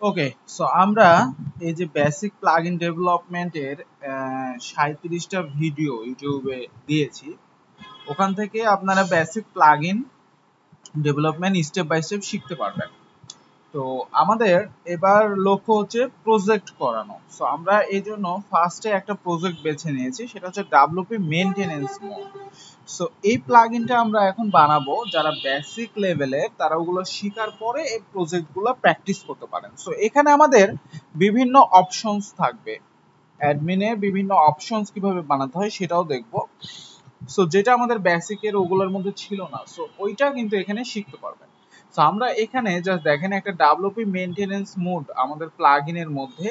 ওকে, so আমরা এই যে বেসিক প্লাগইন ডেভেলপমেন্টের 37টা ভিডিও ইউটিউবে দিয়েছি, ওখান থেকে আপনারা basic plugin development step by step শিখতে পারবেন। তো আমাদের এবার লক্ষ্য হচ্ছে প্রজেক্ট করানো। সো আমরা এই জন্য ফার্স্টে একটা প্রজেক্ট বেছে নিয়েছি, সেটা হচ্ছে WP মেইনটেনেন্স মোড। সো এই প্লাগইনটা আমরা এখন বানাবো, যারা বেসিক লেভেলের তারা ওগুলো শেখার পরে এই প্রজেক্টগুলো প্র্যাকটিস করতে পারেন। সো এখানে আমাদের বিভিন্ন অপশনস থাকবে, অ্যাডমিনের বিভিন্ন অপশনস কিভাবে বানাতে হয় সেটাও দেখবো। সো যেটা আমাদের বেসিকের ওগুলোর মধ্যে ছিল না, সো ওইটা কিন্তু এখানে শিখতে পারবেন। সো আমরা এখানে জাস্ট দেখেন একটা WP মেইনটেনেন্স মোড আমাদের প্লাগইনের মধ্যে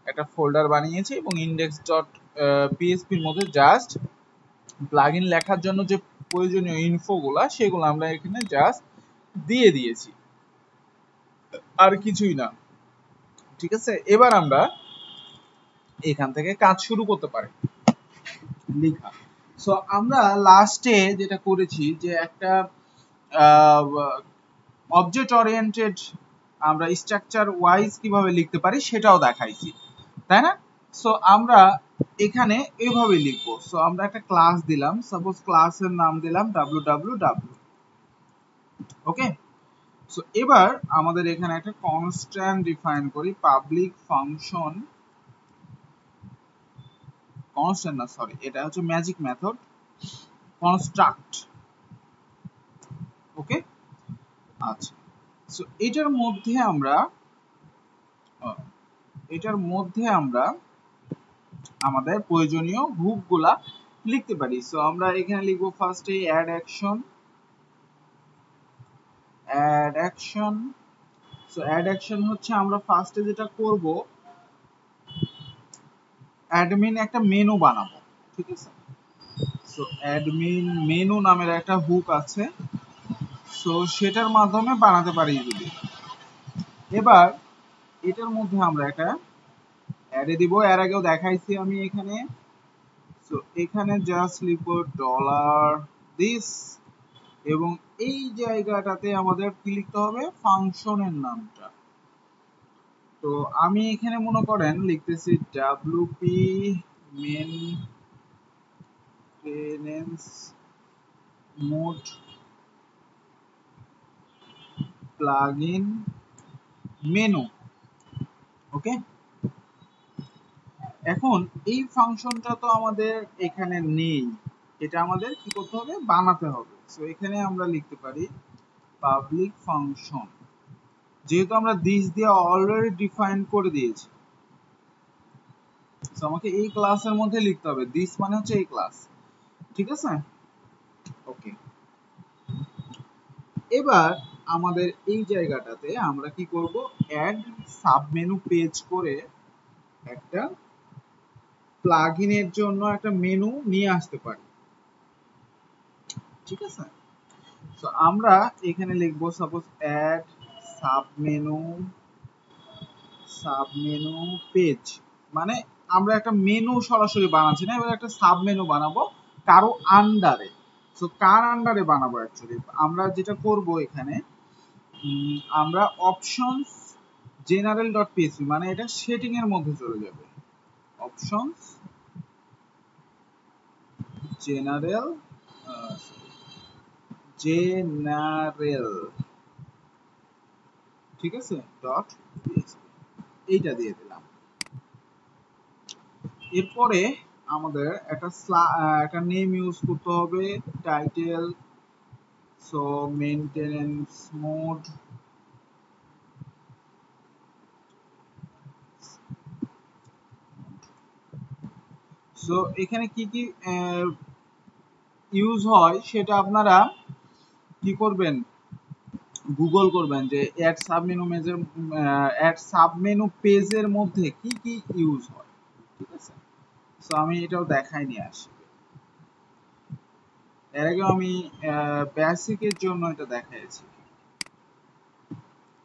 একটা ফোল্ডার বানিয়েছি এবং index.php এর মধ্যে জাস্ট প্লাগইন লেখার জন্য যে প্রয়োজনীয় ইনফোগুলা সেগুলো আমরা এখানে জাস্ট দিয়ে দিয়েছি, আর কিছুই না। ঠিক আছে, এবার আমরা এখান থেকে কাজ শুরু করতে পারি লেখা। সো আমরা লাস্টে যেটা করেছি যে একটা অবজেক্ট ওরিয়েন্টেড আমরা স্ট্রাকচার ওয়াইজ কিভাবে লিখতে পারি সেটাও দেখাইছি, তাই না? সো আমরা এখানে এভাবে লিখবো। সো আমরা একটা ক্লাস দিলাম, সাপোজ ক্লাসের নাম দিলাম www। ওকে, সো এবার আমাদের এখানে একটা কনস্ট্যান্ট ডিফাইন করি, পাবলিক ফাংশন, কনস্ট্যান্ট না সরি, এটা হচ্ছে ম্যাজিক মেথড কনস্ট্রাক্ট। ওকে, আচ্ছা। সো এটার মধ্যে আমরা আমাদের প্রয়োজনীয় হুকগুলা লিখতে পারি। সো আমরা এখানে লিখবো ফার্স্টে add action. So add action হচ্ছে আমরা ফার্স্টে যেটা করব, অ্যাডমিন একটা মেনু বানাবো। ঠিক আছে, সো অ্যাডমিন মেনু নামের একটা হুক আছে, সো সেটার মাধ্যমে বানাতে পারি যদি। এবার এটার মধ্যে আমরা একটা অ্যাডে দিব, এর আগেও দেখাইছি আমি এখানে। সো এখানে জাস্ট লিখবো $this এবং এই জায়গাটাতে আমাদের কি লিখতে হবে, ফাংশনের নামটা। তো আমি এখানে মনে করেন লিখতেছি WP maintenance mode plugin menu. Okay, এখন এই ফাংশনটা তো আমাদের এখানে নেই, এটা আমাদের কি করতে হবে, বানাতে হবে। সো এখানে আমরা লিখতে পারি পাবলিক ফাংশন, যেহেতু আমরা দিস দিয়ে অলরেডি ডিফাইন করে দিয়েছি, সো আমাকে এই ক্লাসের মধ্যে লিখতে হবে, দিস মানে হচ্ছে এই ক্লাস। ঠিক আছে, ওকে। এবার আমাদের এই জায়গাটাতে আমরা কি করব, অ্যাড সাবমেনু পেজ করে একটা প্লাগইনের জন্য একটা মেনু নিয়ে আসতে পারি। ঠিক আছে, সো আমরা এখানে লিখবো সাপোজ অ্যাড সাবমেনু পেজ, মানে আমরা একটা মেনু সরাসরি বানাচ্ছি না, এবার একটা সাবমেনু বানাবো কারো আন্ডারে। সো কার আন্ডারে বানাবো, অ্যাকচুয়ালি আমরা যেটা করব এখানে, আমরা অপশনস জেনারেল ডট পিএসপি, মানে এটা সেটিং এর মধ্যে চলে যাবে, অপশনস জেনারেল ঠিক আছে ডট পিএসপি, এইটা দিয়ে দিলাম। এরপরে আমাদের একটা নেম ইউজ করতে হবে, title. So maintenance mode, so এখানে কি কি ইউজ হয় সেটা আপনারা কি করবেন, গুগল করবেন যে অ্যাড সাবমেনু পেজের মধ্যে কি কি ইউজ হয়। ঠিক আছে, সো আমি এটাও দেখাই নিয়ে আসি, এর আগে আমি বেসিকের জন্য এটা দেখাইছি।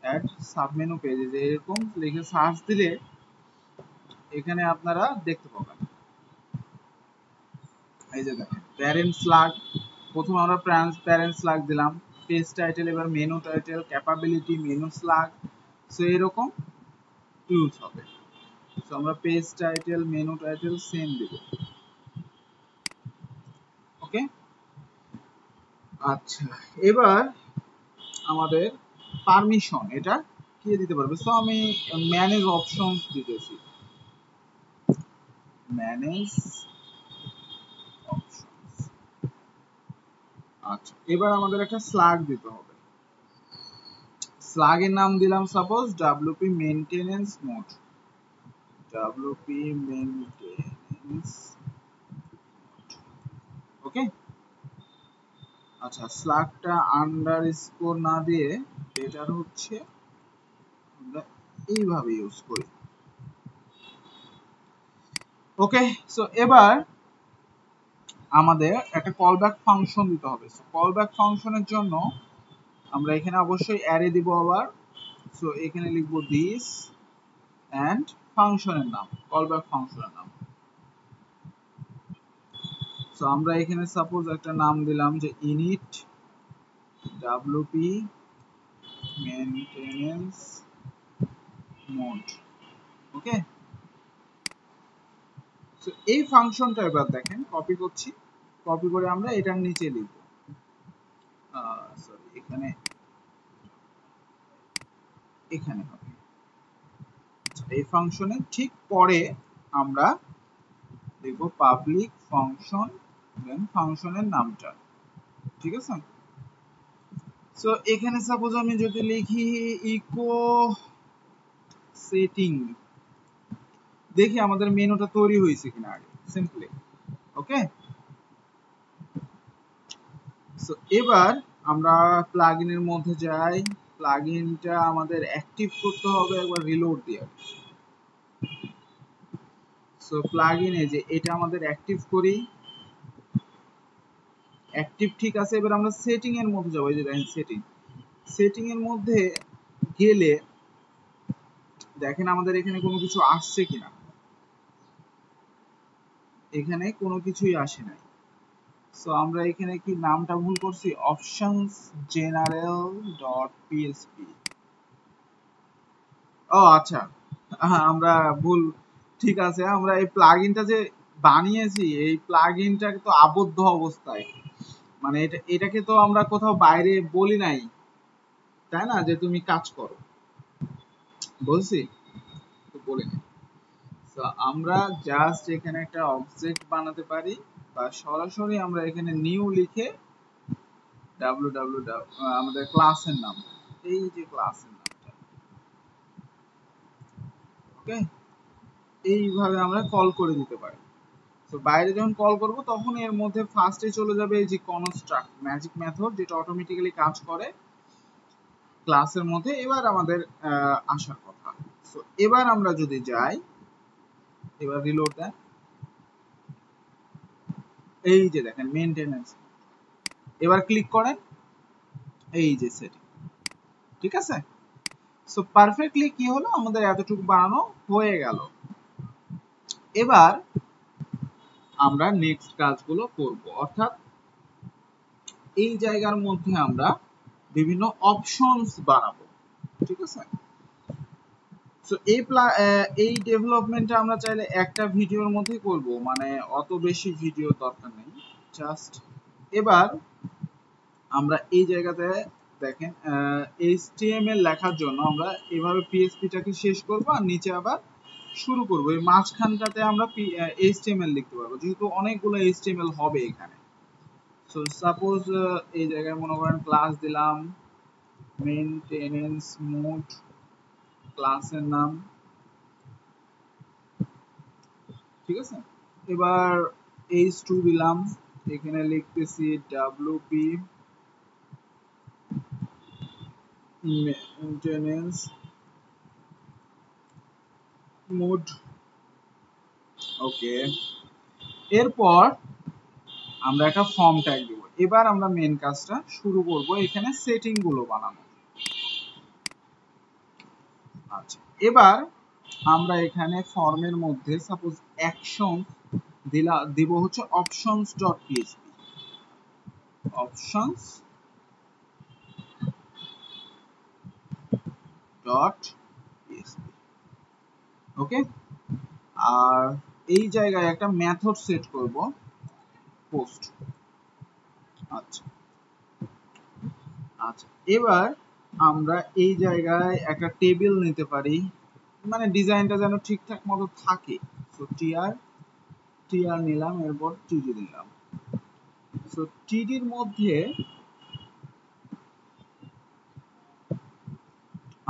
অ্যাড সাবমেনু পেজে যে এরকম লিখে সার্চ দিলে এখানে আপনারা দেখতে পাবেন। এই যে দেখেন প্যারেন্ট স্লাগ, প্রথম আমরা প্যারেন্ট স্লাগ দিলাম, পেজ টাইটেল, এবার menu title, capability, menu slug. So এরকম ইউজ হবে। তো আমরা page title, menu title same দেব। ওকে, আচ্ছা এবার আমাদের পারমিশন এটা কে দিতে পারবে? সো আমি ম্যানেজ অপশনস দিতেছি, ম্যানেজ অপশনস। আচ্ছা এবার আমাদের একটা স্ল্যাগ দিতে হবে। স্ল্যাগের নাম দিলাম suppose WP maintenance mode, WP maintenance. Okay, আচ্ছা স্ল্যাগটা আন্ডারস্কোর না দিয়ে বেটার হচ্ছে আমরা এইভাবে ইউজ করি। ওকে, সো এবার আমাদের একটা কলব্যাক ফাংশন দিতে হবে। সো কলব্যাক ফাংশনের জন্য আমরা এখানে অবশ্যই অ্যারে দিব আবার। সো এখানে লিখব দিস এন্ড ফাংশনের নাম, কলব্যাক ফাংশনের নাম। সো আমরা এখানে সাপোজ একটা নাম দিলাম যে init wp maintenance mode। ওকে, সো এই ফাংশনটা এবার দেখেন কপি করছি, কপি করে আমরা এটার নিচে লিখব, সরি এখানে এখানে হবে। এই ফাংশনের ঠিক পরে আমরা লিখব পাবলিক ফাংশন, দেন ফাংশনের নামটা। ঠিক আছে, সো এখানে সাপোজ আমি যদি লিখি ইকো সেটিং, দেখি আমাদের মেনুটা তৈরি হয়েছে কিনা আগে সিম্পলি। ওকে, সো এবার আমরা প্লাগইনের মধ্যে যাই, প্লাগইনটা আমাদের অ্যাক্টিভ করতে হবে একবার রিলোড দিয়ে। সো প্লাগইনে যে এটা আমাদের অ্যাক্টিভ করি, অ্যাক্টিভ ঠিক আছে। এবার আমরা সেটিং এর মধ্যে যাব, এই যে দেখেন সেটিং, সেটিং এর মধ্যে গেলে দেখেন আমাদের এখানে কোনো কিছু আসছে কিনা, এখানে কোনো কিছুই আসে নাই। সো আমরা এখানে কি নামটা ভুল করছি, অপশনস জেনারেল ডট পিএসপি। ও আচ্ছা, আমরা ভুল, ঠিক আছে। আমরা এই প্লাগইনটা যে বানিয়েছি, এই প্লাগইনটা তো আবদ্ধ অবস্থায়, মানে এটাকে তো আমরা কোথাও বাইরে বলি নাই, তাই না, যে তুমি কাজ করো, বলছি তো বলিনি। তো আমরা জাস্ট এখানে একটা অবজেক্ট বানাতে পারি, বা সরাসরি আমরা এখানে নিউ লিখে www আমাদের ক্লাসের নাম, এই যে ক্লাসের নামটা। ওকে, এইভাবে আমরা কল করে দিতে পারি। তো বাইরে যখন কল করব তখন এর মধ্যে ফার্স্টে চলে যাবে এই যে কনস্ট্রাক্ট ম্যাজিক মেথড, যেটা অটোমেটিক্যালি কাজ করে ক্লাসের মধ্যে। এবার আমাদের আসার কথা। সো এবার আমরা যদি যাই, এবার রিলোড দেন, এই যে দেখেন মেইনটেনেন্স, এবার ক্লিক করেন, এই যে সেটিং। ঠিক আছে, সো পারফেক্টলি কি হলো, আমাদের এতটুকু বানানো হয়ে গেল। এবার আমরা নেক্সট কাজগুলো করব, অর্থাৎ এই জায়গার মধ্যে আমরা বিভিন্ন অপশনস বানাবো। ঠিক আছে, সো এই ডেভেলপমেন্টটা আমরা চাইলে একটা ভিডিওর মধ্যে করব, মানে অত বেশি ভিডিও দরকার নেই। জাস্ট এবার আমরা এই জায়গাতে দেখেন HTML লেখার জন্য আমরা এভাবে পিএসপিটাকে শেষ করব আর নিচে আবার শুরু করব। এই মাঝখানটাতে আমরা HTML লিখতে পারবো, যেহেতু অনেকগুলো HTML হবে এখানে। সো সাপোজ এই জায়গায় মনে করেন ক্লাস দিলাম মেইনটেনেন্স মোড, ক্লাসের নাম। ঠিক আছে, এবার h2 দিলাম, এখানে লিখতেছি wp মেইনটেনেন্স মোড। ওকে, এরপর আমরা একটা ফর্ম ট্যাগ দেব। এবার আমরা মেন কাজটা শুরু করব, এখানে সেটিং গুলো বানানো। আচ্ছা এবার আমরা এখানে ফর্মের মধ্যে সাপোজ অ্যাকশন দিব হচ্ছে options dot PSP, options dot PSP. Okay. আর এই জায়গায় একটা মেথড সেট করব, পোস্ট। আচ্ছা আচ্ছা, এবার আমরা এই জায়গায় একটা টেবিল নিতে পারি, মানে ডিজাইনটা যেন ঠিকঠাক মতো থাকে। সো টিআর নিলাম, এরপর টিডি নিলাম। সো টিডির মধ্যে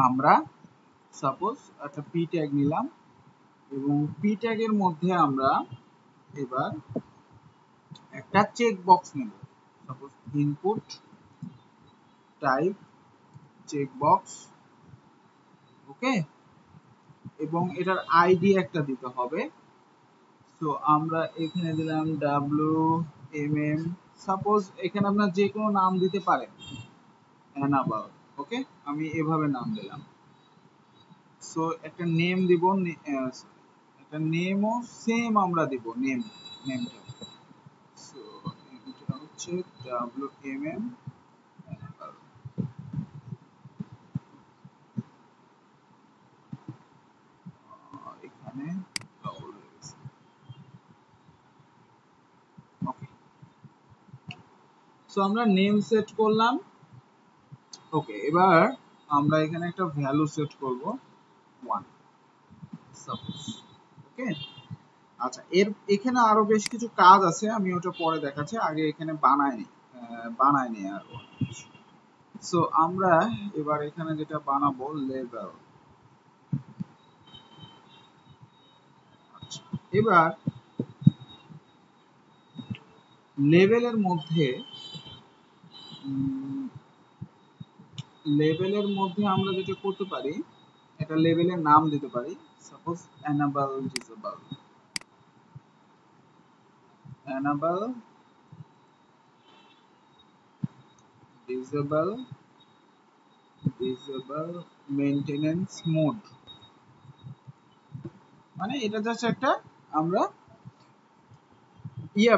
আমরা সাপোজ একটা পি ট্যাগ নিলাম, এবং পি ট্যাগের মধ্যে আমরা এবার একটা চেক বক্স নেব। Suppose input type check box, okay. এবং এটার আইডি একটা দিতে হবে। সো আমরা এখানে দিলাম WMM, সাপোজ এখানে আপনার যে কোনো নাম দিতে পারেন, এনাবল, ওকে। আমি এভাবে নাম দিলাম। সো একটা নেম দিব, একটা নেমও সেম আমরা দিব, নেমটা। সো এটা হচ্ছে WMM এনাবল। এখানে ডবল হয়ে গেছে, ওকে। সো আমরা নেম সেট করলাম, ওকে। এবার আমরা এখানে একটা ভ্যালু সেট করব 1 সাপোজ, ওকে। আচ্ছা, এখানে আরো বেশ কিছু কাজ আছে, আমি ওটা পরে দেখাচ্ছি, আগে এখানে বানাইনি আরো। সো আমরা এবার এখানে যেটা বানাবো, লেভেল। আচ্ছা, এবার লেভেলের মধ্যে আমরা যেটা করতে পারি, এটা লেভেলের নাম দিতে পারি, suppose enable disable, enable disable maintenance mode. মানে এটা জাস্ট একটা আমরা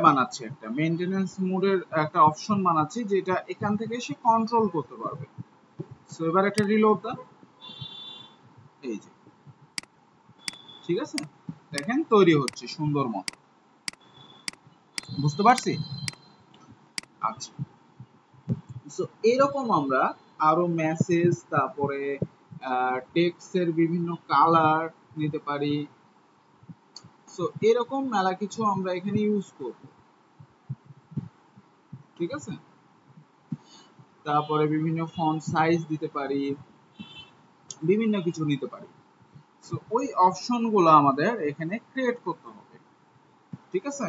বানাচ্ছি, একটা মেইনটেনেন্স মোডের একটা অপশন বানাচ্ছি, যেটা এখান থেকে সে কন্ট্রোল করতে পারবে। সো এবার একটা রিলোড দাও, এই যে, ঠিক আছে, দেখেন তৈরি হচ্ছে সুন্দর মতো, বুঝতে পারছি। আচ্ছা, সো এরকম আমরা আরো মেসেজ, তারপরে টেক্সটের বিভিন্ন কালার নিতে পারি। সো এরকম মেলা কিছু আমরা এখানে ইউজ করব, ঠিক আছে। তারপরে বিভিন্ন ফন্ট সাইজ দিতে পারি, বিভিন্ন কিছু নিতে পারি। সো ওই অপশনগুলো আমাদের এখানে ক্রিয়েট করতে হবে, ঠিক আছে।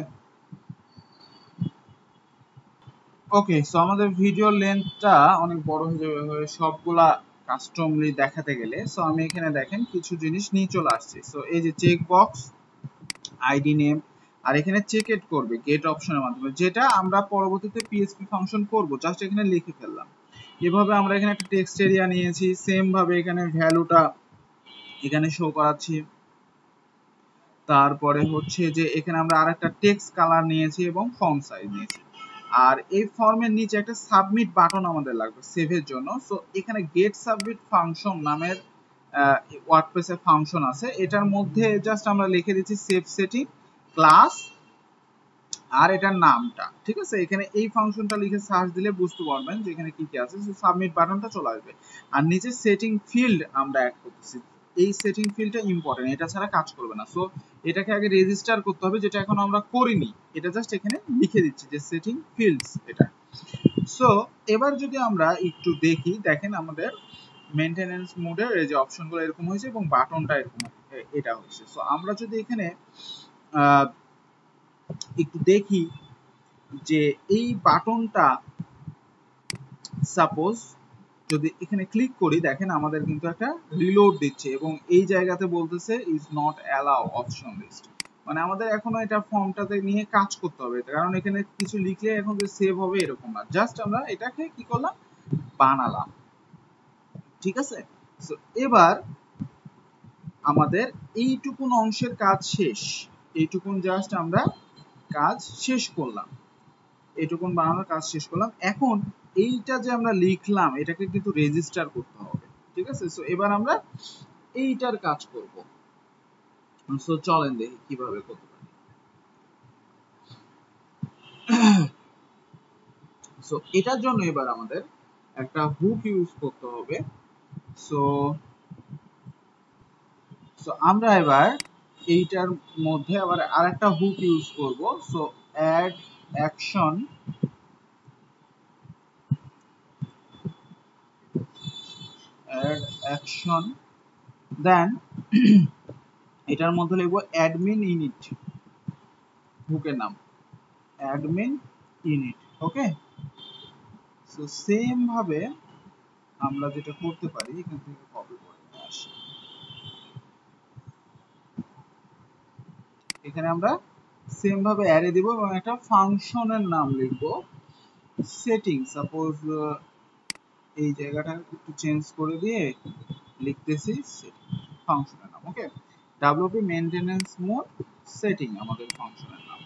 ওকে, সো আমাদের ভিডিও লেন্থটা অনেক বড় হয়ে যাবে সবগুলা কাস্টমলি দেখাতে গেলে। সো আমি এখানে দেখেন কিছু জিনিস নিয়ে চলে আসছি। সো এই যে চেক বক্স, আইডি নেম, আর এখানে চেক ইট করবে গেট অপশনের মাধ্যমে, যেটা আমরা পরবর্তীতে পিএইচপি ফাংশন করব, জাস্ট এখানে লিখে ফেললাম। এভাবে আমরা এখানে একটা টেক্সট এরিয়া নিয়েছি, সেম ভাবে এখানে ভ্যালুটা এখানে শো করাচ্ছি। তারপরে হচ্ছে যে এখানে আমরা আরেকটা টেক্সট কালার নিয়েছি এবং ফন্ট সাইজ নিয়েছি। আর এই ফর্মের নিচে একটা সাবমিট বাটন আমাদের লাগবে সেভের জন্য। সো এখানে গেট সাবমিট ফাংশন নামের ওয়ার্ডপ্রেসের ফাংশন আছে, এটার মধ্যে জাস্ট আমরা লিখে দিচ্ছি সেভ সেটিং ক্লাস আর এটার নামটা, ঠিক আছে। এখানে এই ফাংশনটা লিখে সার্চ দিলে বুঝতে পারবেন যে এখানে কি কি আছে। সো সাবমিট বাটনটা চলে আসবে। আর নিচে সেটিং ফিল্ড আমরা অ্যাড করতেছি, এই সেটিং ফিল্ডটা ইম্পর্টেন্ট, এটা ছাড়া কাজ করবে না। সো এটাকে আগে রেজিস্টার করতে হবে, যেটা এখন আমরা করিনি, এটা জাস্ট এখানে লিখে দিচ্ছি যে সেটিং ফিল্ডস এটা। সো এবার যদি আমরা একটু দেখি, দেখেন আমাদের মেইনটেনেন্স মোডের এই যে অপশনগুলো এরকম হয়েছে এবং বাটনটা এরকম এটা হয়েছে। সো আমরা যদি এখানে একটু দেখি যে এই বাটনটা সাপোজ যদি এখানে ক্লিক করি, দেখেন আমাদের কিন্তু একটা রিলোড দিচ্ছে এবং এই জায়গাতে বলতেছে is not allow option list. মানে আমাদের এখনো এটা ফর্মটাতে নিয়ে কাজ করতে হবে, কারণ এখানে কিছু লিখলে এখন যে সেভ হবে এরকম না, জাস্ট আমরা এটাকে কি করলাম, বানালাম, ঠিক আছে। সো এবার আমাদের এইটুকুন অংশের কাজ শেষ, এইটুকুন জাস্ট আমরা কাজ শেষ করলাম, এইটুকুন বানানোর কাজ শেষ করলাম। এখন এইটা যে আমরা লিখলাম এটাকে কিন্তু রেজিস্টার করতে হবে, ঠিক আছে। সো এবার আমরা এইটার কাজ করব। সো চলেন দেখি কিভাবে করতে পারি। সো এটার জন্য এবার আমাদের একটা হুক ইউজ করতে হবে। সো সো আমরা এবার এইটার মধ্যে আবার আরেকটা হুক ইউজ করব। So add action, add action, then এটার মধ্যে লিখব অ্যাডমিন ইউনিট, হুকের নাম admin unit. Okay, so same ভাবে আমরা যেটা করতে পারি, এখান থেকে কপি করে নিয়ে আসি, এখানে আমরা সেম ভাবে অ্যারে দিব এবং একটা ফাংশনের নাম লিখব সেটিং। সাপোজ এই জায়গাটা একটু চেঞ্জ করে দিয়ে লিখতেছি সেটিং, ফাংশনের নাম। ওকে, ডব্লিউপি মেইনটেনেন্স মোড সেটিং আমাদের ফাংশনের নাম।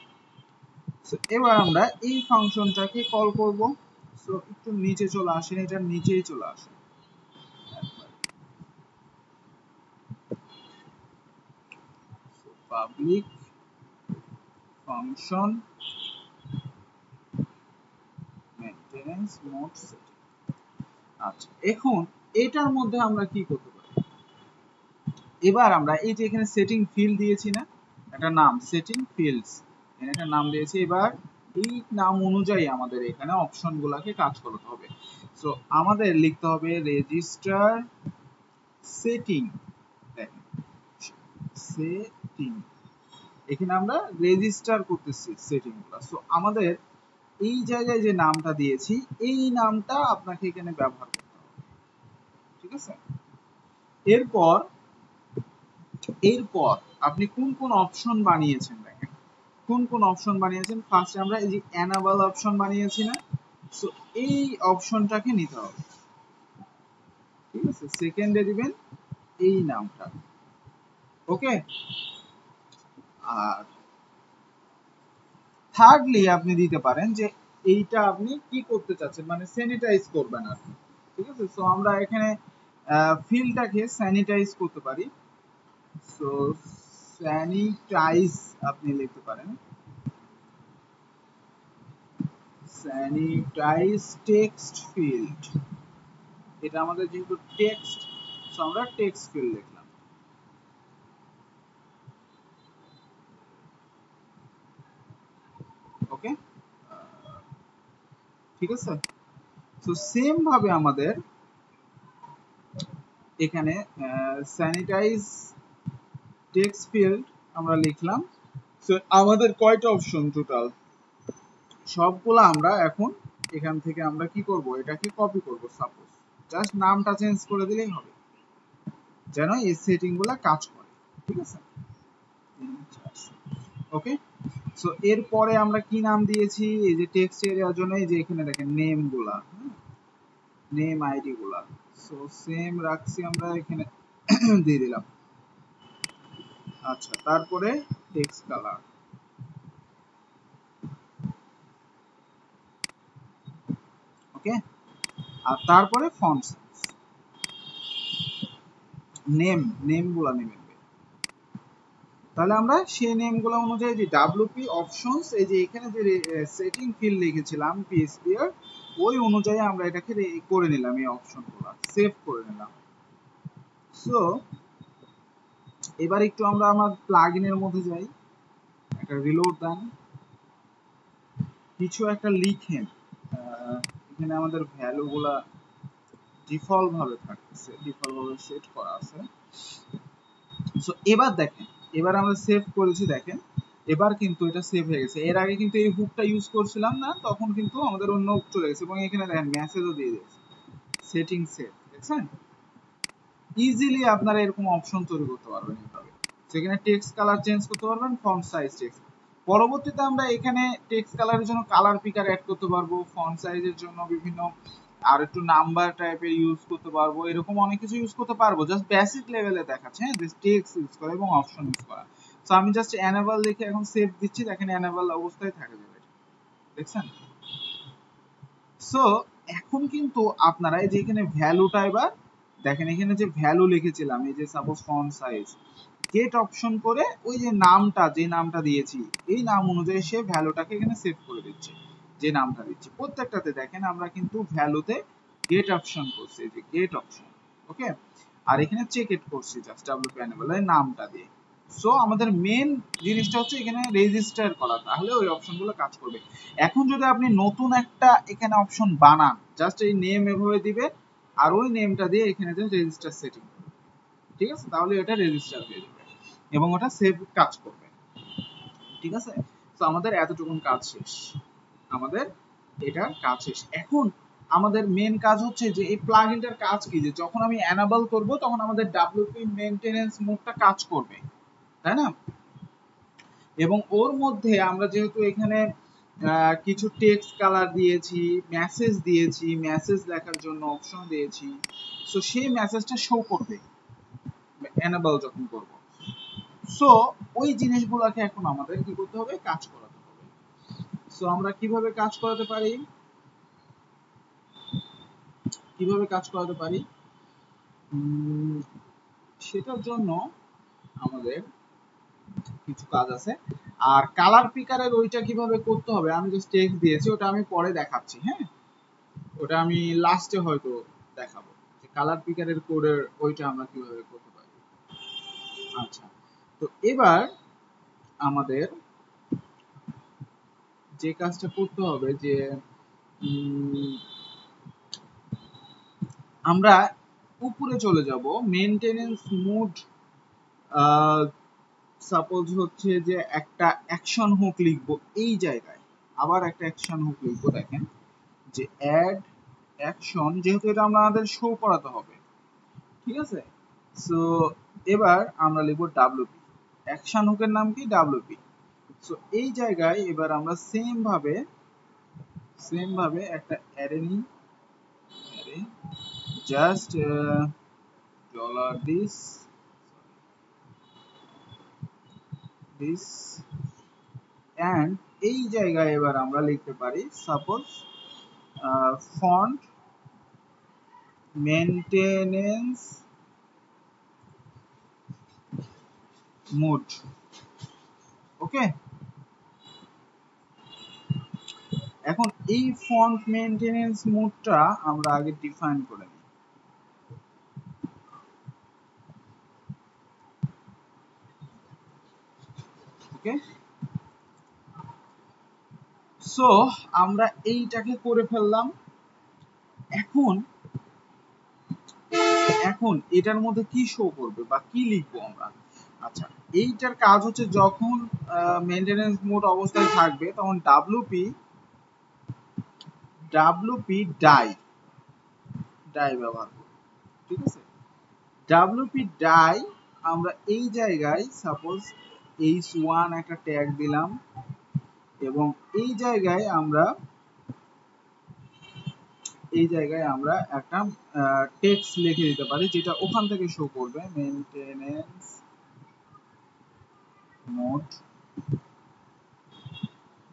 সো এবার আমরা এই ফাংশনটাকে কল করব। সো একটু নিচে চলে আসেন, এটার নিচেই চলে আসেন। Public function maintenance mode setting. আচ্ছা, এখন এটার মধ্যে আমরা কি করতে পারি, এবার আমরা এই যে এখানে সেটিং ফিল্ড দিয়েছি না, একটা নাম সেটিং ফিল্ডস, এখানে একটা নাম দিয়েছি। এবার এই নাম অনুযায়ী আমাদের এখানে অপশন গুলাকে কাজ করতে হবে। সো আমাদের লিখতে হবে রেজিস্টার সেটিং, দেখেন সেটিং, এখানে আমরা রেজিস্টার করতেছি সেটিং গুলা। সো আমাদের এই জায়গায় যে নামটা দিয়েছি, এই নামটা আপনাকে এখানে ব্যবহার করতে হবে, ঠিক আছে? এরপর এরপর আপনি কোন কোন অপশন বানিয়েছেন দেখেন, কোন কোন অপশন বানিয়েছেন। ফার্স্টে আমরা এই যে এনাবল অপশন বানিয়েছি না, সো এই অপশনটাকে নিতে হবে, ঠিক আছে? সেকেন্ডে দিবেন এই নামটা। ওকে, আর থার্ডলি আপনি দিতে পারেন যে এইটা আপনি কি করতে চাচ্ছেন, মানে স্যানিটাইজ করবেন আপনি, ঠিক আছে? সো আমরা এখানে ফিল্ডটাকে স্যানিটাইজ করতে পারি। সো স্যানিটাইজ আপনি লিখতে পারেন, স্যানিটাইজ টেক্সট ফিল্ড, এটা আমাদের যেহেতু টেক্সট, সো আমরা টেক্সট ফিল্ড লিখলাম। ওকে, ঠিক আছে? সো সেম ভাবে আমাদের এখানে স্যানিটাইজ টেক্সট ফিল্ড আমরা লিখলাম। সো আমাদের কয়টা অপশন টোটাল, সবগুলো আমরা এখন এখান থেকে আমরা কি করব, এটাকে কপি করব। সাপোজ জাস্ট নামটা চেঞ্জ করে দিলেই হবে, যেন এই সেটিং গুলা কাজ করে, ঠিক আছে? ওকে, সো এরপরে আমরা কি নাম দিয়েছি, এই যে টেক্সট এরিয়ার জন্য এই যে এখানে দেখেন নেম গুলা, নেম আইডি গুলা, সো সেম রাখছি আমরা এখানে দিয়ে দিলাম। আচ্ছা, তারপরে টেক্সট কালার, ওকে, আর তারপরে ফন্ট সাইজ, নেম গুলা নেবেন। তাহলে আমরা সেই নেম গুলো অনুযায়ী যে ডব্লিউপি অপশনস, এই যে এখানে যে সেটিং ফিল্ড লিখেছিলাম পিএসপি এর, ওই অনুযায়ী আমরা এটাকে করে নিলাম, এই অপশনগুলো সেভ করে নিলাম। সো এবার একটু আমরা আমার প্লাগইনের মধ্যে যাই, একটা রিলোড দেন, কিছু একটা লিখেন। এখানে আমাদের ভ্যালুগুলা ডিফল্ট ভাবে থাকতেছে, ডিফল্ট ভাবে সেট করা আছে। সো এবার দেখেন, এবার আমরা সেভ করেছি, দেখেন এবার কিন্তু এটা সেভ হয়ে গেছে। এর আগে কিন্তু এই হুকটা ইউজ করছিলাম না, তখন কিন্তু আমাদের অন্য হুক চলে গেছে এবং এখানে দেখেন মেসেজও দিয়ে দিয়েছে সেটিং সেভ, দেখছেন? ইজিলি আপনারা এরকম অপশন তৈরি করতে পারবেন এইভাবে। সেখানে টেক্সট কালার চেঞ্জ করতে পারবেন, ফন্ট সাইজ টেক্সট। পরবর্তীতে আমরা এখানে টেক্সট কালারের জন্য কালার পিকার অ্যাড করতে পারবো, ফন্ট সাইজের জন্য বিভিন্ন আর একটু নাম্বার টাইপের ইউজ করতে পারবো, এরকম অনেক কিছু ইউজ করতে পারবো। জাস্ট বেসিক লেভেলে দেখাচ্ছে, হ্যাঁ, যে টেক্সট ইউজ করা এবং অপশন ইউজ করা। সো আমি জাস্ট এনেবল লিখে এখন সেভ দিচ্ছি, দেখেন এনেবল অবস্থায় থাকে যাবে, দেখছেন? সো এখন কিন্তু আপনারা এই যে এখানে ভ্যালুটা এবার দেখেন, এখানে যে ভ্যালু লিখেছিলাম, এই যে suppose font size gate option করে ওই যে নামটা, যে নামটা দিয়েছি এই নাম অনুযায়ী সে ভ্যালুটাকে এখানে সেভ করে দিচ্ছে, যে নামটা দিচ্ছি। প্রত্যেকটাতে দেখেন আমরা কিন্তু ভ্যালুতে গেট অপশন করছি, এই যে গেট অপশন, ওকে। আর এখানে চেক ইট করছি জাস্ট ডব্লিউপি এনেবল এর নামটা দিয়ে। সো আমাদের মেন জিনিসটা হচ্ছে এখানে রেজিস্টার করা, তাহলে ওই অপশনগুলো কাজ করবে। এখন যদি আপনি নতুন একটা এখানে অপশন বানান, জাস্ট এই নেম এভাবে দিবেন আর ওই নেমটা দিয়ে এখানে যে রেজিস্টার সেটিং, ঠিক আছে, তাহলে এটা রেজিস্টার হয়ে যাবে এবং ওটা সেভ কাজ করবে, ঠিক আছে। তো আমাদের এতটুকুন কাজ শেষ, আমাদের এটা কাজ শেষ। এখন আমাদের মেন কাজ হচ্ছে যে এই প্লাগইনটার কাজ কি, যে যখন আমি এনেবল করব তখন আমাদের ডব্লিউপি মেইনটেনেন্স মোডটা কাজ করবে, তাই না? এবং ওর মধ্যে আমরা যেহেতু এখানে কিছু টেক্সট কালার দিয়েছি, মেসেজ দিয়েছি, মেসেজ লেখার জন্য অপশন দিয়েছি, সো সেই মেসেজটা শো করবে এনেবল যখন করব। সো ওই জিনিসগুলোকে এখন আমাদের কি করতে হবে, কাজ করাতে হবে। সো আমরা কিভাবে কাজ করাতে পারি, কিভাবে কাজ করাতে পারি সেটার জন্য আমাদের কিছু কাজ আছে। আর কালার পিকারের ওইটা কিভাবে করতে হবে আমি জাস্ট টেক্সট দিয়েছি, ওটা আমি পরে দেখাচ্ছি, হ্যাঁ, ওটা আমি লাস্টে হয়তো দেখাবো যে কালার পিকারের কোডের ওইটা আমরা কিভাবে করতে পারি। আচ্ছা, তো এবার আমাদের যে কাজটা করতে হবে যে আমরা উপরে চলে যাব, মেইনটেনেন্স মোড, সাপোজ হচ্ছে যে একটা অ্যাকশন হুক লিখবো এই জায়গায়, আবার একটা অ্যাকশন হুক লিখবো, দেখেন যে অ্যাড অ্যাকশন, যেহেতু এটা আমাদের শো করাতে হবে, ঠিক আছে। সো এবার আমরা লিখবো ডব্লিউপি, অ্যাকশন হুকের নাম কি, ডব্লিউপি। সো এই জায়গায় এবার আমরা সেম ভাবে একটা অ্যারে নিই, array just dollar this and এই জায়গায় এবার আমরা লিখতে পারি suppose font maintenance mode, okay. এখন এই ফন্ট মেইনটেনেন্স মোডটা আমরা আগে ডিফাইন করে নিই, ওকে। সো আমরা এইটাকে করে ফেললাম। এখন এখন এটার মধ্যে কি শো করবে বা কি লিখবো আমরা। আচ্ছা, এইটার কাজ হচ্ছে যখন মেইনটেনেন্স মোড অবস্থায় থাকবে তখন ডাব্লিউপি ডাই ব্যবহার করব, ঠিক আছে। ডাব্লিউপি ডাই আমরা এই জায়গায় সাপোজ h1 একটা ট্যাগ দিলাম এবং এই জায়গায় আমরা একটা টেক্সট লিখে দিতে পারি যেটা ওখান থেকে শো করবে, মেইনটেনেন্স মোড,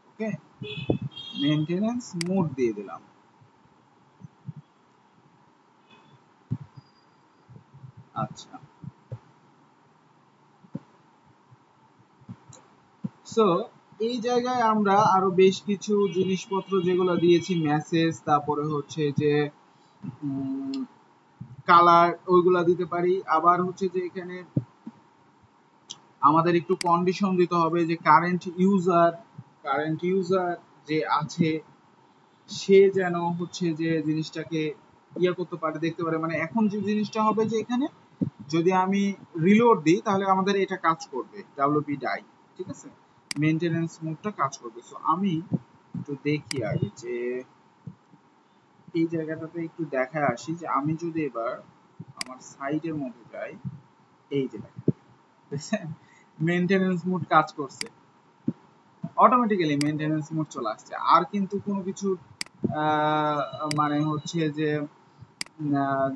ওকে, মেইনটেনেন্স মোড দিয়ে দিলাম। আচ্ছা, সো এই জায়গায় আমরা আরো বেশ কিছু জিনিসপত্র যেগুলো দিয়েছি, মেসেজ, তারপরে হচ্ছে যে কালার, ওইগুলা দিতে পারি। আবার হচ্ছে যে এখানে আমাদের একটু কন্ডিশন দিতে হবে যে কারেন্ট ইউজার যে আছে সে যেন হচ্ছে যে জিনিসটাকে ইয়ে করতে পারে, দেখতে পারে। মানে এখন যে জিনিসটা হবে যে এখানে যদি আমি রিলোড দিই তাহলে আমাদের এটা কাজ করবে, ডব্লিউপি ডাই, ঠিক আছে, মেইনটেনেন্স মোডটা কাজ করবে। সো আমি একটু দেখি আগে যে এই জায়গাটাতে একটু দেখায় আসি যে আমি যদি এবার আমার সাইটের মধ্যে যাই, এই যে দেখেন মেইনটেনেন্স মোড কাজ করছে, অটোমেটিক্যালি মেইনটেনেন্স মোড চলে আসছে। আর কিন্তু কোনো কিছু মানে হচ্ছে যে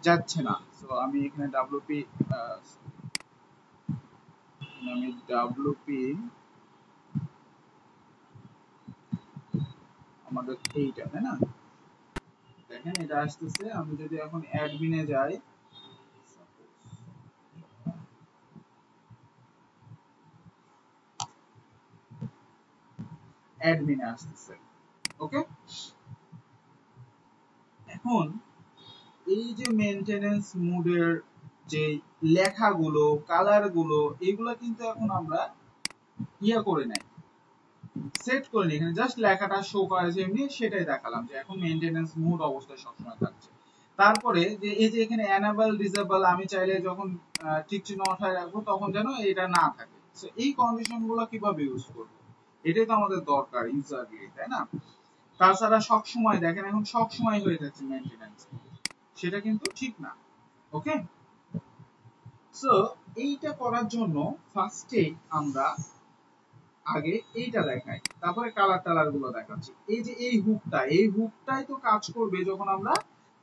যাচ্ছে না। সো আমি এখানে ডাব্লিউপি আমাদের এইটা, তাই না, দেখেন এটা আসতেছে। আমি যদি এখন অ্যাডমিনে যাই, অ্যাডমিনে আসতেছে। ওকে, এখন এই যে মেইনটেনেন্স মোডের যে লেখাগুলো, কালারগুলো, এগুলো কিন্তু এখন আমরা করে নাই, সেট করে নিই। এখানে জাস্ট লেখাটা শো করা আছে এমনি, সেটাই দেখালাম যে এখন মেইনটেনেন্স মোড অবস্থায় সবসময় থাকছে। তারপরে যে এই যে এখানে এনেবল ডিসেবল, আমি চাইলে যখন টিক চিহ্ন উঠায় রাখবো তখন যেন এটা না থাকে। সো এই কন্ডিশনগুলো কিভাবে ইউজ করব, এটাই তো আমাদের দরকার ইউজারলি, তাই না? তাছাড়া সব সময় দেখেন এখন সব সময় হয়ে যাচ্ছে মেইনটেনেন্স, সেটা কিন্তু ঠিক না। ওকে, সো এইটা করার জন্য ফার্স্টে আমরা আগে এইটা দেখাই, তারপরে কালার টালার গুলো দেখাচ্ছি। এই যে এই হুকটাই তো কাজ করবে যখন আমরা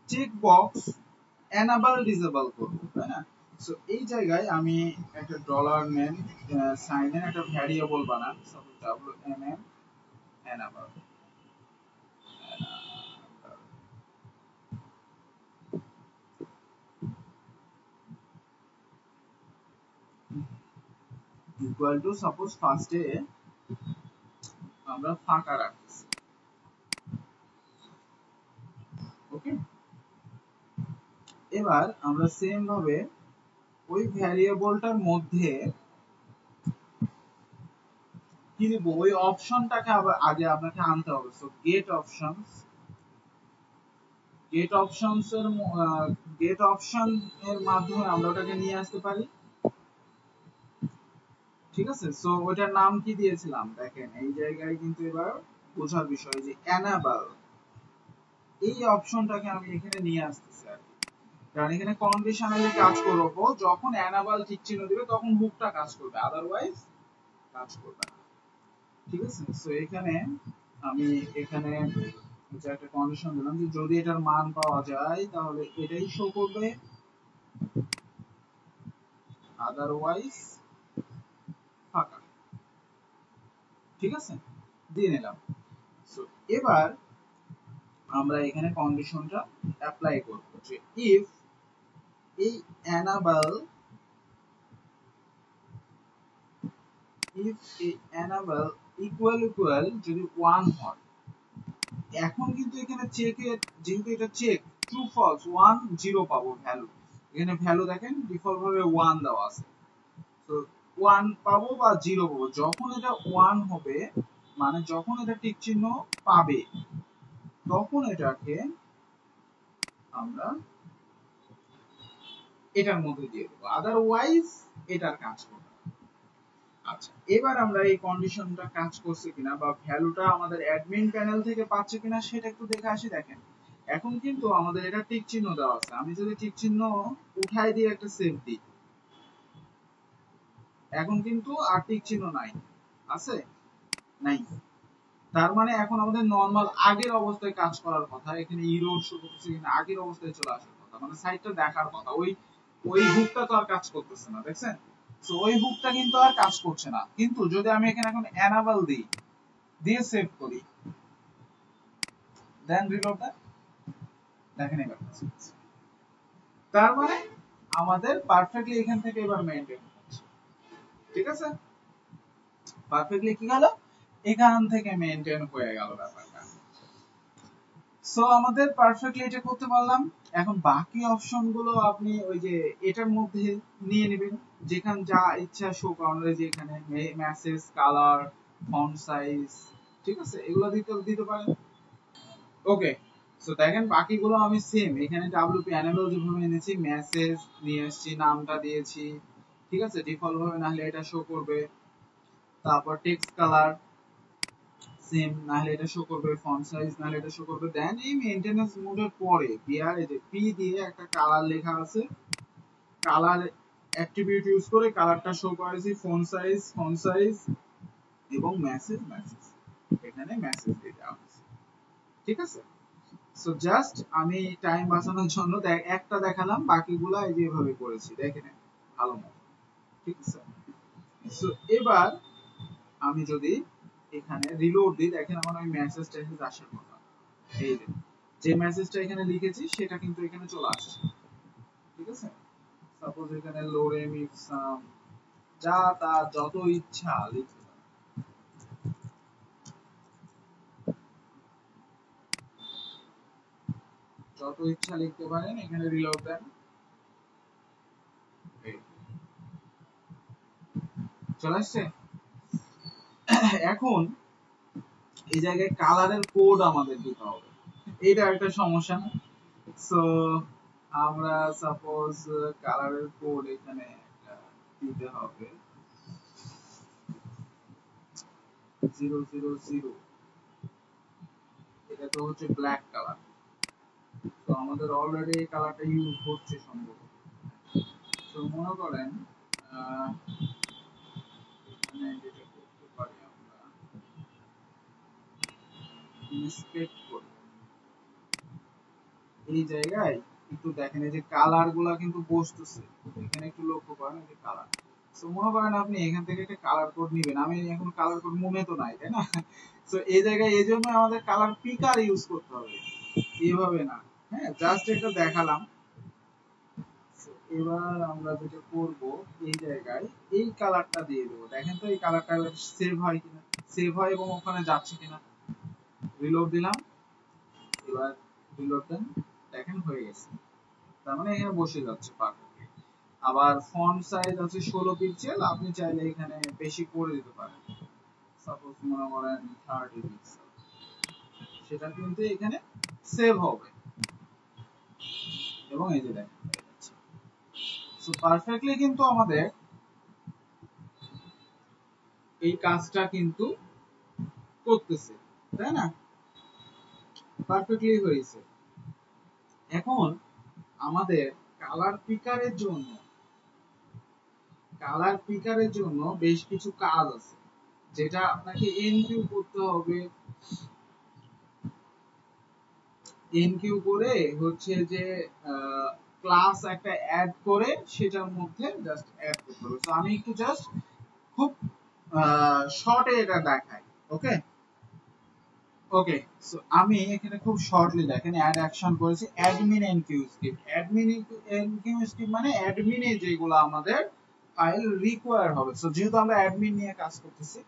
চেক বক্স এনেবল ডিসেবল করব, তাই না? সো এই জায়গায় আমি একটা ডলার নেম সাইনের একটা ভ্যারিয়েবল বানান, suppose WNM enable equal to, suppose ফার্স্টে আমরা ফাঁকা রাখছি। ওকে, এবার আমরা সেম ভাবে ওই ভ্যারিয়েবলটার মধ্যে কি দিব, ওই অপশনটাকে আবার আগে আপনাকে আনতে হবে। সো গেট অপশন এর মাধ্যমে আমরা ওটাকে নিয়ে আসতে পারি। ঠিক আছে, সো ওটার নাম কি দিয়েছিলাম দেখেন, এই জায়গায় কিন্তু এবার বোঝার বিষয় যে এনেবল, এই অপশনটাকে আমি এখানে নিয়ে আসতেছি আর কি। কারণ এখানে কন্ডিশনালি কাজ করব, যখন এনেবল ঠিক চিহ্ন দিবে তখন হুকটা কাজ করবে, আদারওয়াইজ কাজ করবে না। ঠিক আছে, সো এখানে আমি এখানে যে একটা কন্ডিশন দিলাম যে যদি এটার মান পাওয়া যায় তাহলে এটাই শো করবে, আদারওয়াইজ ফাঁকা। ঠিক আছে, দিয়ে নিলাম। সো এবার আমরা এখানে কন্ডিশনটা অ্যাপ্লাই করব যে ইফ এই enable ইকুয়াল যদি 1 হয়, এখন কিন্তু এখানে চেকের, যেহেতু এটা চেক ট্রু ফলস 1 0 পাবো ভ্যালু। এখানে ভ্যালু দেখেন ডিফল্ট ভাবে 1 দেওয়া আছে, তো 1 পাবো বা 0 পাবো। যখন এটা 1 হবে, মানে যখন এটা টিক চিহ্ন পাবে, তখন এটাকে আমরা এটার মধ্যে দিয়ে দেবো, আদারওয়াইজ এটার কাজ করবে। আচ্ছা, এবার আমরা এই কন্ডিশনটা কাজ করছে কিনা বা ভ্যালুটা আমাদের অ্যাডমিন প্যানেল থেকে পাচ্ছে কিনা সেটা একটু দেখে আসি। দেখেন এখন কিন্তু আমাদের এটা টিক চিহ্ন দেওয়া আছে, আমি যদি টিক চিহ্ন উঠাই দিয়ে একটা সেভ দিই, এখন কিন্তু আর টিক চিহ্ন নাই, আছে নাই। তার মানে এখন আমাদের নরমাল আগের অবস্থায় কাজ করার কথা, এখানে ইরোর শো করতেছে কিনা আগের অবস্থায় চলে আসার কথা, মানে সাইটটা দেখার কথা। ওই ওই হুকটা তো আর কাজ করতেছে না, দেখছেন? সো ওই হুকটা কিন্তু আর কাজ করছে না। কিন্তু যদি আমি এখানে এখন এনেবল দিই, দিয়ে সেভ করি, দেন রিলোড দেন, দেখেন এবার তার মানে আমাদের পারফেক্টলি এখান থেকে এবার মেইনটেইন হচ্ছে। ঠিক আছে, পারফেক্টলি কি গেল, এখান থেকে মেইনটেইন হয়ে গেল ব্যাপারটা। সো আমাদের পারফেক্টলি এটা করতে পারলাম। এখন বাকি অপশন গুলো আপনি ওই যে এটার মধ্যে নিয়ে নেবেন, যেখানে যা ইচ্ছা শো করানো, যে এখানে মেসেজ, কালার, ফন্ট সাইজ, ঠিক আছে, এগুলো দিতে পারেন। ওকে, সো দেখেন বাকিগুলো আমি সেম এখানে WP enable যেভাবে এনেছি, মেসেজ নিয়ে এসেছি, নামটা দিয়েছি। ঠিক আছে, ডিফল্ট ভাবে না হলে এটা শো করবে। তারপর টেক্সট কালার সেম, না হলে এটা শো করবে। ফন্ট সাইজ না হলে এটা শো করবে। দেন এই মেইনটেনেন্স মোডের পরে বিআর এই যে পি দিয়ে একটা কালার লেখা আছে, কালার অ্যাট্রিবিউট ইউজ করে কালারটা শো করেছি। ফন্ট সাইজ এবং মেসেজ এখানে মেসেজ দিতে হবে। ঠিক আছে, সো জাস্ট আমি টাইম বাঁচানোর জন্য একটা দেখালাম, বাকিগুলো এই যে এভাবে করেছি, দেখে নেন ভালো মতো। ঠিক আছে, সো এবার আমি যদি এখানে রিলোড দিই, দেখেন আমার ওই মেসেজটা আসার কথা, এই যে মেসেজটা এখানে লিখেছি সেটা কিন্তু এখানে চলে আসছে। ঠিক আছে, সাপোজ এখানে লোরেম ইপসাম যা তা যত ইচ্ছা লিখতে, যত ইচ্ছা লিখতে পারেন, এখানে রিলোড দেন, চলে আসছে। এখন এই জায়গায় কালারের কোড আমাদের দিতে হবে, এটা একটা সমস্যা না। সো আমরা সাপোজ কালারের কোড এখানে দিতে হবে 000, এটা তো হচ্ছে ব্ল্যাক কালার। তো আমাদের অলরেডি এই কালারটা ইউজ হচ্ছে সম্ভবত। তো মনে করেন এখানে যেটা করতে পারি আমরা ইন্সপেক্ট করব, এই জায়গায় একটু দেখেন এই যে কালার গুলা কিন্তু বসতেছে, এখানে একটু লক্ষ্য করেন এই যে কালার। তো মনে করেন আপনি এখান থেকে একটা কালার কোড নেবেন, আমি এখন কালার কোড মনে তো নাই, তাই না? তো এই জায়গায় এই জন্য আমাদের কালার পিকার ইউজ করতে হবে, এইভাবে না। হ্যাঁ, জাস্ট এটা দেখালাম। এবার আমরা যেটা করব, এই জায়গায় এই কালারটা দিয়ে দেবো। দেখেন তো এই কালারটা সেভ হয় কিনা, সেভ হয় এবং ওখানে যাচ্ছে কিনা। রিলোড দিলাম, এবার রিলোড দেন, দেখেন হয়ে গেছে, তার মানে এখানে বসে যাচ্ছে পারফেক্টলি। আবার ফন্ট সাইজ আছে 16 পিক্সেল, আপনি চাইলে এখানে বেশি করে দিতে পারেন, সাপোজ মনে করেন 30 পিক্সেল, সেটা কিন্তু এখানে সেভ হবে এবং এই যে দেখেন হয়ে যাচ্ছে। সো পারফেক্টলি কিন্তু আমাদের এই কাজটা কিন্তু করতেছে, তাই না? পারফেক্টলি হয়েছে। এখন আমাদের কালার পিকারের জন্য বেশ কিছু কাজ আছে, যেটা আপনাকে এনকিউ করতে হবে। এনকিউ করে হচ্ছে যে ক্লাস একটা অ্যাড করে সেটার মধ্যে জাস্ট অ্যাড করতে হবে। তো আমি একটু জাস্ট খুব শর্টে এটা দেখাই। ওকে ওকে, সো আমি এখানে খুব শর্টলি দেখেন অ্যাড অ্যাকশন করেছি অ্যাডমিন এনকিউ স্ক্রিপ্ট। অ্যাডমিন এনকিউ স্ক্রিপ্ট মানে অ্যাডমিনে যেগুলো আমাদের ফাইল রিকোয়ার হবে। সো যেহেতু আমরা অ্যাডমিন নিয়ে কাজ করতেছি,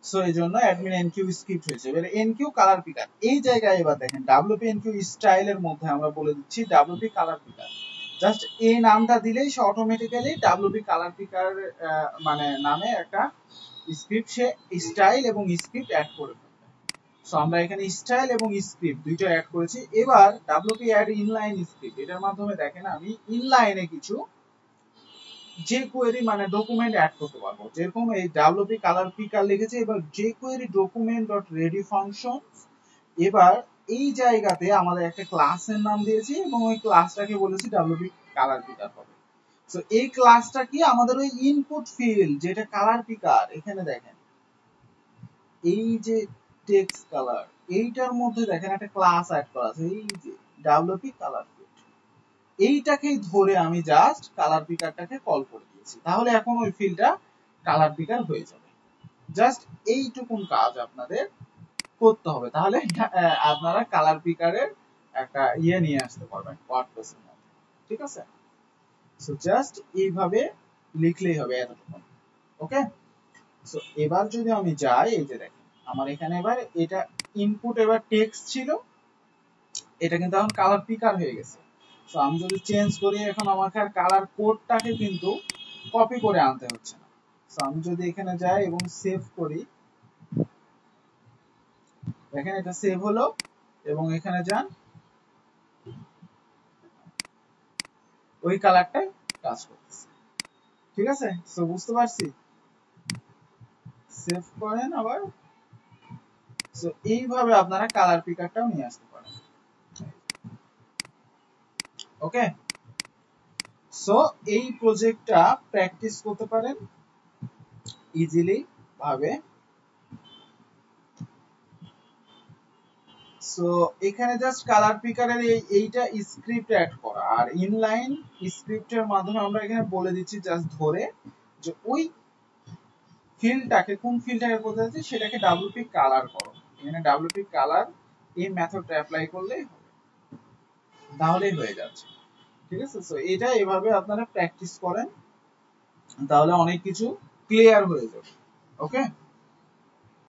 সো এই জন্য অ্যাডমিন এনকিউ স্ক্রিপ্ট হয়েছে। এবারে এনকিউ কালার পিকার, এই জায়গায় এবার দেখেন ডব্লিউপি এনকিউ স্টাইলের মধ্যে আমরা বলে দিচ্ছি ডব্লিউপি কালার পিকার। জাস্ট এই নামটা দিলেই সে অটোমেটিক্যালি ডব্লিউপি কালার পিকার মানে নামে একটা স্ক্রিপ্ট, সে স্টাইল এবং স্ক্রিপ্ট অ্যাড করে ফেলবে। সো আমরা এখানে স্টাইল এবং স্ক্রিপ্ট দুইটা অ্যাড করেছি। এবার ডব্লিউপি অ্যাড ইনলাইন স্ক্রিপ্ট, এটার মাধ্যমে দেখেন আমি ইনলাইনে কিছু যে কোয়েরি মানে ডকুমেন্ট অ্যাড করতে পারবো। যেরকম এই ডব্লিউপি কালার পিকার লিখেছে, এবার যে query document dot ready function, এবার এই জায়গাতে আমাদের একটা ক্লাসের নাম দিয়েছি এবং ওই ক্লাসটাকে বলেছি ডব্লিউপি কালার পিকার হবে। সো এই ক্লাসটা কি আমাদের ওই ইনপুট ফিল্ড যেটা কালার পিকার, এখানে দেখেন এই যে টেক্সট কালার, এইটার মধ্যে দেখেন একটা ক্লাস অ্যাড করা আছে, এই যে ডব্লিউপি কালার পিকার, এইটাকেই ধরে আমি জাস্ট কালার পিকারটাকে কল করে দিয়েছি। তাহলে এখন ওই ফিল্ডটা কালার পিকার হয়ে যাবে। জাস্ট এইটুকুন কাজ আপনাদের করতে হবে, তাহলে আপনারা কালার পিকারের একটা ইয়ে নিয়ে আসতে পারবেন ওয়ার্ডপ্রেসের মধ্যে। ঠিক আছে? সো জাস্ট এইভাবে লিখলেই হবে এতটুকু। ওকে, সো এবার যদি আমি যাই, এই যে দেখেন আমার এখানে এবার এটা ইনপুট এবার টেক্সট ছিল, এটা কিন্তু এখন কালার পিকার হয়ে গেছে। সো আমি যদি চেঞ্জ করি, এখন আমাকে আর কালার কোডটাকে কিন্তু কপি করে আনতে হচ্ছে না। সো আমি যদি এখানে যাই এবং সেভ করি, দেখেন এটা সেভ হলো এবং এখানে যান, ওই কালারটাই কাজ করতেছে। ঠিক আছে? সো বুঝতে পারছি। সেভ করেন আবার। সো এইভাবে আপনারা কালার পিকারটাও নিয়ে আসতে পারেন। ওকে, সো এই প্রজেক্টটা প্র্যাকটিস করতে পারেন ইজিলি ভাবে। সো এখানে জাস্ট কালার পিকারের এইটা স্ক্রিপ্ট অ্যাড করা, আর ইনলাইন স্ক্রিপ্টের মাধ্যমে আমরা এখানে বলে দিচ্ছি জাস্ট ধরে যে ওই ফিল্ডটাকে, কোন ফিল্ডটাকে করতে যাচ্ছে সেটাকে ডব্লিউপি কালার করো। এখানে ডব্লিউপি কালার এই মেথডটা অ্যাপ্লাই করলেই হবে, তাহলেই হয়ে যাচ্ছে। ঠিক আছে? সো এটা এভাবে আপনারা প্র্যাকটিস করেন, তাহলে অনেক কিছু ক্লিয়ার হয়ে যাবে। ওকে।